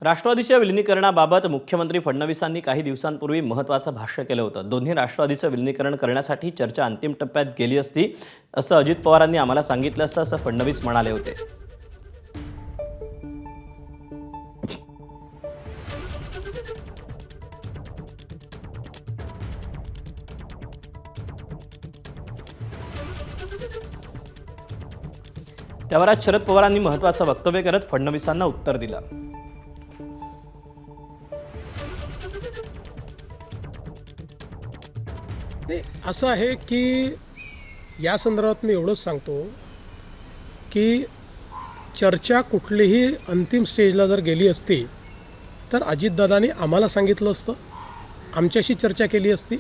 राष्ट्रवादीच्या विलिनीकरणाबाबत मुख्यमंत्री फडणवीसांनी काही दिवसांपूर्वी महत्त्वाचं भाष्य केलं होतं। दोन्ही राष्ट्रवादीचं विलिनीकरण करण्यासाठी चर्चा अंतिम टप्प्यात गेली असती असं अजित पवारांनी आम्हाला सांगितलं असतं असं फडणवीस म्हणाले होते। त्यावर आज शरद पवारांनी महत्त्वाचं वक्तव्य करत फडणवीसांना उत्तर दिलं। असं आहे की या संदर्भात मी एवढंच सांगतो की चर्चा कुठलीही अंतिम स्टेजला जर गेली असती तर अजितदादांनी आम्हाला सांगितलं असतं, आमच्याशी चर्चा केली असती।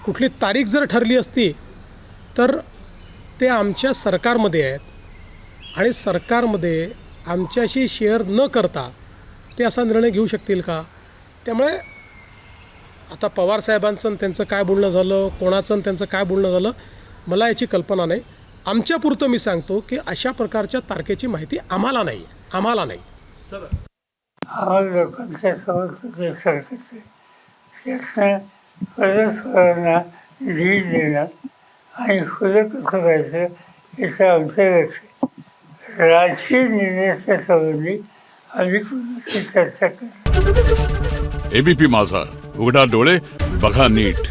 कुठली तारीख जर ठरली असती तर ते आमच्या सरकारमध्ये आहेत आणि सरकारमध्ये आमच्याशी शेअर न करता ते असा निर्णय घेऊ शकतील का? त्यामुळे आता पवार साहेबांचं त्यांचं काय बोलणं झालं, कोणाचं त्यांचं काय बोलणं झालं मला याची कल्पना नाही। आमच्यापुरतं मी सांगतो की अशा प्रकारच्या तारखेची माहिती आम्हाला नाही सर लोकांच्या समस्या सरकारचे त्यातनं परस्परांना निधी देणं आणि खुलं कसं करायचं याचं आमचं लक्ष आहे। राजकीय निर्णयाच्या संबंधी आम्ही कुणाशी चर्चा करतो। एबीपी माझा, उघडा डोळे बघा नीट।